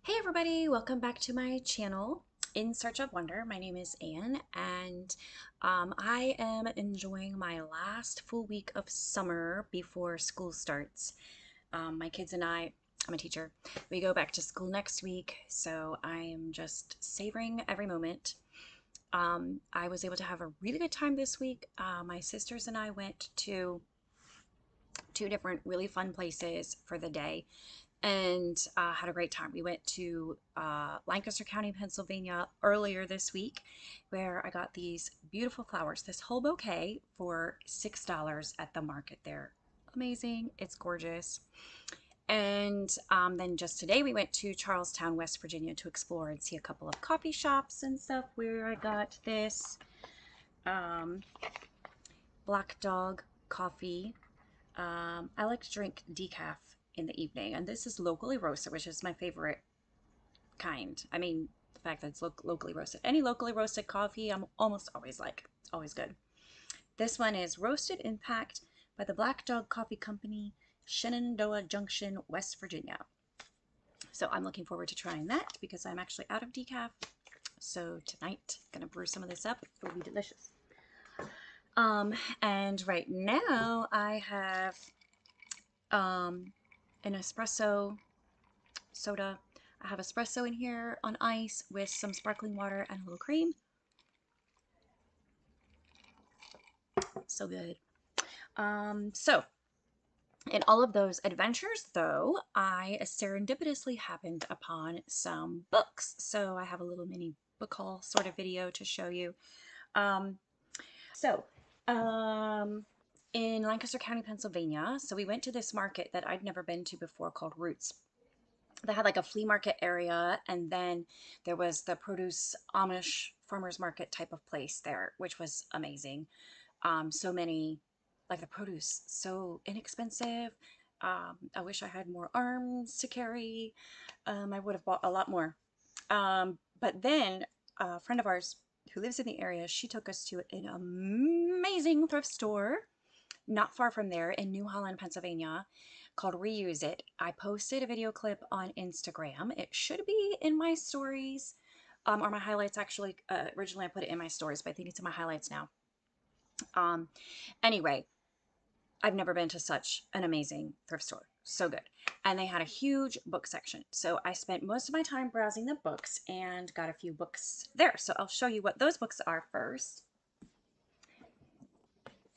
Hey everybody, welcome back to my channel, In Search of Wonder. My name is Anne, and I am enjoying my last full week of summer before school starts. My kids and I'm a teacher, we go back to school next week, so I am just savoring every moment. I was able to have a really good time this week. My sisters and I went to two different really fun places for the day and had a great time. We went to Lancaster County, Pennsylvania earlier this week, where I got these beautiful flowers, this whole bouquet for $6 at the market there. Amazing, it's gorgeous. And then just today we went to Charlestown, West Virginia to explore and see a couple of coffee shops and stuff where I got this um, Black Dog coffee. I like to drink decaf in the evening, and this is locally roasted, which is my favorite kind. I mean, the fact that it's locally roasted. Any locally roasted coffee, I'm almost always like, it's always good. This one is roasted and packed by the Black Dog Coffee Company, Shenandoah Junction, West Virginia. So I'm looking forward to trying that because I'm actually out of decaf. So tonight, gonna brew some of this up. It'll be delicious. And right now I have an espresso soda. I have espresso in here on ice with some sparkling water and a little cream. So good. So in all of those adventures, though, I serendipitously happened upon some books. So I have a little mini book haul sort of video to show you. Um, so, um, in Lancaster County, Pennsylvania, so we went to this market that I'd never been to before called Roots. They had like a flea market area, and then there was the produce Amish farmers market type of place there, which was amazing. So many, like the produce, so inexpensive. I wish I had more arms to carry. I would have bought a lot more. But then a friend of ours who lives in the area, she took us to an amazing thrift store not far from there in New Holland, Pennsylvania, called Reuse It. I posted a video clip on Instagram. It should be in my stories, or my highlights actually. Originally, I put it in my stories, but I think it's in my highlights now. Um, anyway, I've never been to such an amazing thrift store. So good. And they had a huge book section. So I spent most of my time browsing the books and got a few books there. So I'll show you what those books are first.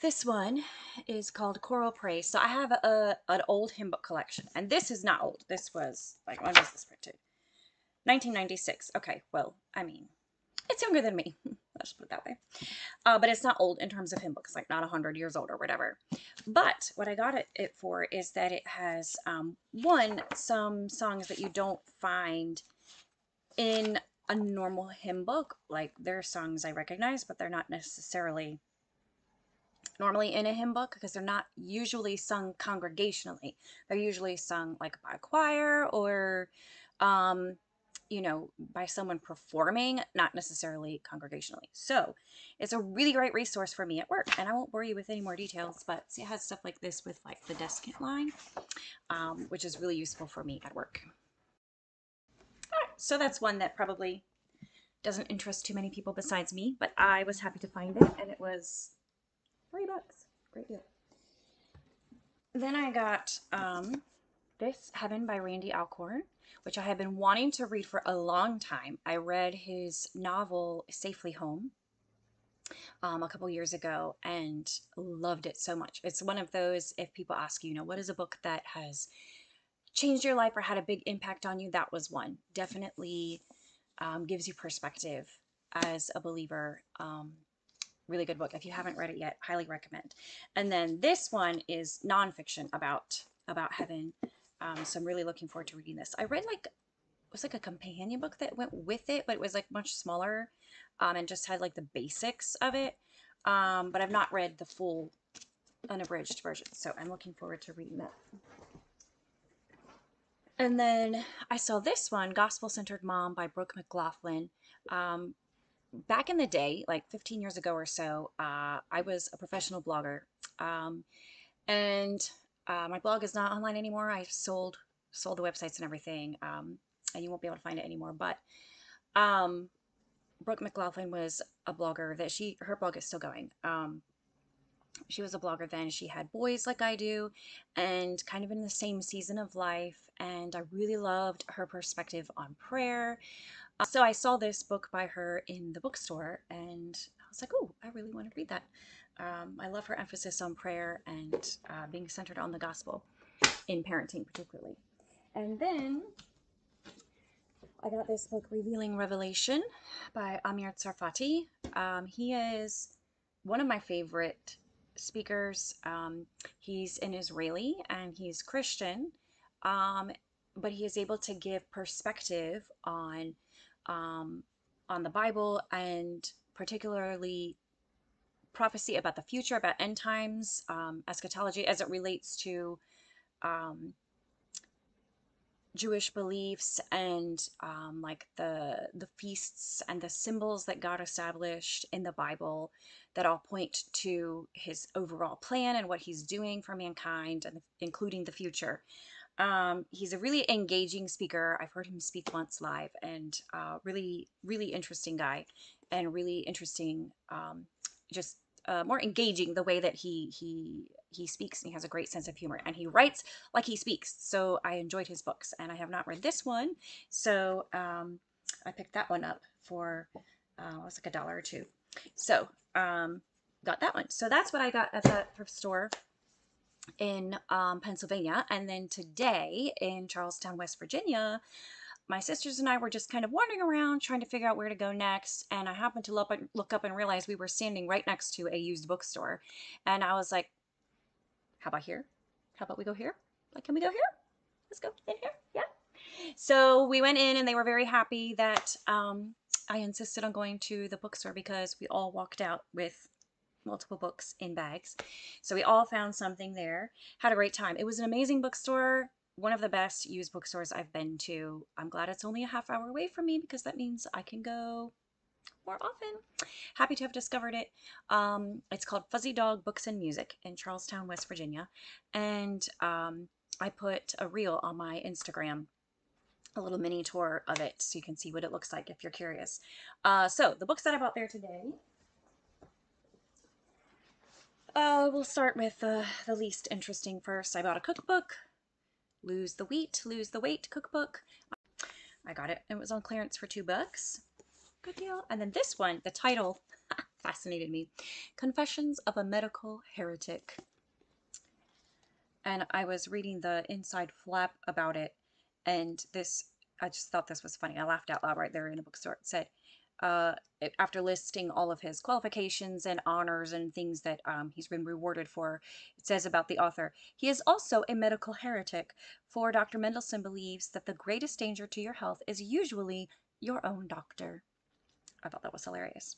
This one is called Coral Prey. So I have an old hymn book collection, and this is not old. This was like, when was this printed? 1996. Okay, well, I mean, it's younger than me. Let's put it that way. But it's not old in terms of hymn books, like not 100 years old or whatever. But what I got it for is that it has one, some songs that you don't find in a normal hymn book. Like there are songs I recognize, but they're not necessarily normally in a hymn book because they're not usually sung congregationally. They're usually sung like by a choir or, um, by someone performing, not necessarily congregationally. So it's a really great resource for me at work. And I won't bore you with any more details, but see, it has stuff like this with like the desiccant line, which is really useful for me at work. All right, so that's one that probably doesn't interest too many people besides me, but I was happy to find it, and it was $3. Great deal. Then I got this Heaven by Randy Alcorn, which I have been wanting to read for a long time. I read his novel Safely Home a couple years ago and loved it so much. It's one of those, if people ask you, what is a book that has changed your life or had a big impact on you, that was one. Definitely gives you perspective as a believer. Really good book. If you haven't read it yet, highly recommend. And then this one is nonfiction about heaven. So I'm really looking forward to reading this. I read like, it was like a companion book that went with it, but it was like much smaller, and just had like the basics of it. But I've not read the full unabridged version, so I'm looking forward to reading that. And then I saw this one, Gospel Centered Mom by Brooke McLaughlin. Back in the day, like 15 years ago or so, I was a professional blogger. And my blog is not online anymore. I sold the websites and everything. and you won't be able to find it anymore. But um, Brooke McLaughlin was a blogger that her blog is still going. She was a blogger then. She had boys like I do, and kind of in the same season of life. And I really loved her perspective on prayer. So I saw this book by her in the bookstore, and I was like, oh, I really want to read that. I love her emphasis on prayer and being centered on the gospel in parenting, particularly. And then I got this book, Revealing Revelation by Amir Tsarfati. He is one of my favorite speakers. He's an Israeli and he's Christian, um, but he is able to give perspective um, on the Bible, and particularly prophecy about the future, about end times, eschatology as it relates to um, Jewish beliefs, and like the feasts and the symbols that God established in the Bible that all point to his overall plan and what he's doing for mankind, and including the future. He's a really engaging speaker. I've heard him speak once live, and really, really interesting guy, and really interesting, just more engaging the way that he speaks, and he has a great sense of humor, and he writes like he speaks. So I enjoyed his books, and I have not read this one, so I picked that one up for it was like $1 or $2. So got that one. So that's what I got at the thrift store in Pennsylvania. And then today in Charlestown, West Virginia, my sisters and I were just kind of wandering around trying to figure out where to go next. And I happened to look up and realize we were standing right next to a used bookstore. And I was like, how about here? How about we go here? Like, can we go here? Let's go in here. Yeah. So we went in, and they were very happy that I insisted on going to the bookstore, because we all walked out with multiple books in bags. So we all found something there, had a great time. It was an amazing bookstore, one of the best used bookstores I've been to. I'm glad it's only a half hour away from me, because that means I can go more often. Happy to have discovered it. It's called Fuzzy Dog Books and Music in Charlestown, West Virginia. And I put a reel on my Instagram, a little mini tour of it, so you can see what it looks like if you're curious. So the books that I bought there today, we'll start with the least interesting first. I bought a cookbook, Lose the Wheat, Lose the Weight cookbook. I got it. It was on clearance for $2. Good deal. And then this one, the title fascinated me. Confessions of a Medical Heretic. And I was reading the inside flap about it, and I just thought this was funny. I laughed out loud right there in the bookstore. It said, after listing all of his qualifications and honors and things that he's been rewarded for, it says about the author, he is also a medical heretic, for Dr. Mendelsohn believes that the greatest danger to your health is usually your own doctor. I thought that was hilarious.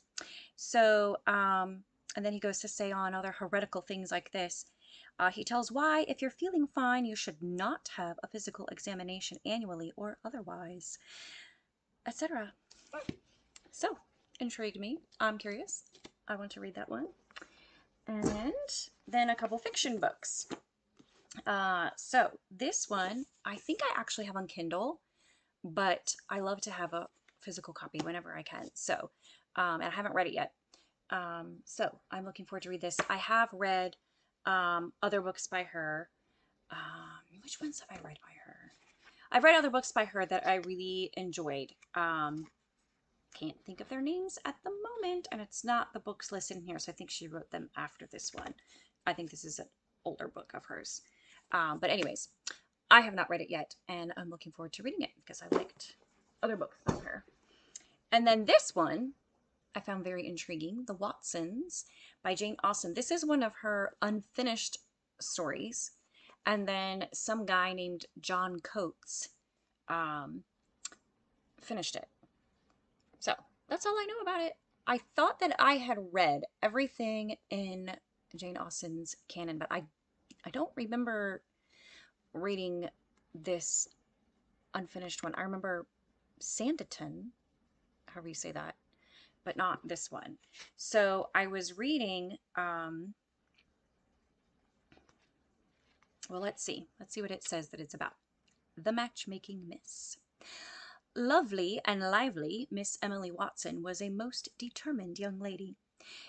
So, and then he goes to say on other heretical things like this. He tells why, if you're feeling fine, you should not have a physical examination annually or otherwise, etc. So, intrigued me. I'm curious. I want to read that one. And then a couple fiction books. So this one, I think I actually have on Kindle, but I love to have a physical copy whenever I can. So, and I haven't read it yet. So I'm looking forward to read this. I have read other books by her. Which ones have I read by her? I've read other books by her that I really enjoyed. Can't think of their names at the moment, and it's not the books listed in here, so I think she wrote them after this one. I think this is an older book of hers. But anyways, I have not read it yet, and I'm looking forward to reading it because I liked other books by her. And then this one I found very intriguing, The Watsons by Jane Austen. This is one of her unfinished stories, and then some guy named John Coates finished it. So that's all I know about it. I thought that I had read everything in Jane Austen's canon, but I don't remember reading this unfinished one. I remember Sanditon, however you say that, but not this one. So I was reading, well, let's see what it says that it's about. The Matchmaking Miss. Lovely and lively Miss Emily Watson was a most determined young lady.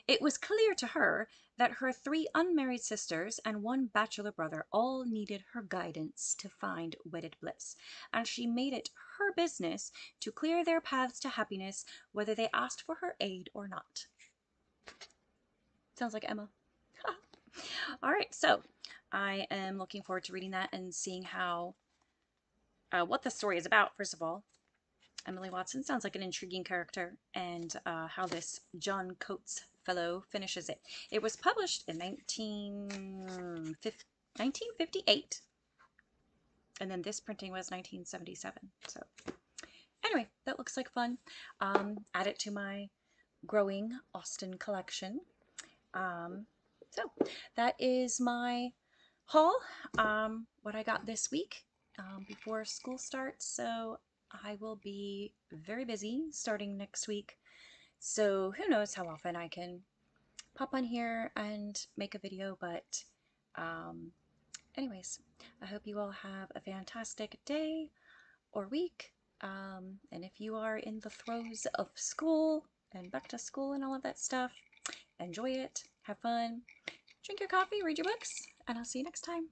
It was clear to her that her 3 unmarried sisters and 1 bachelor brother all needed her guidance to find wedded bliss, and she made it her business to clear their paths to happiness, whether they asked for her aid or not. Sounds like Emma. All right, so I am looking forward to reading that and seeing how what the story is about. First of all, Emily Watson sounds like an intriguing character, and how this John Coates fellow finishes it. It was published in 1958, and then this printing was 1977. So anyway, that looks like fun. Add it to my growing Austen collection. So that is my haul, what I got this week before school starts. So I will be very busy starting next week. So who knows how often I can pop on here and make a video. But anyways, I hope you all have a fantastic day or week. And if you are in the throes of school and back to school and all of that stuff, enjoy it, have fun, drink your coffee, read your books, and I'll see you next time.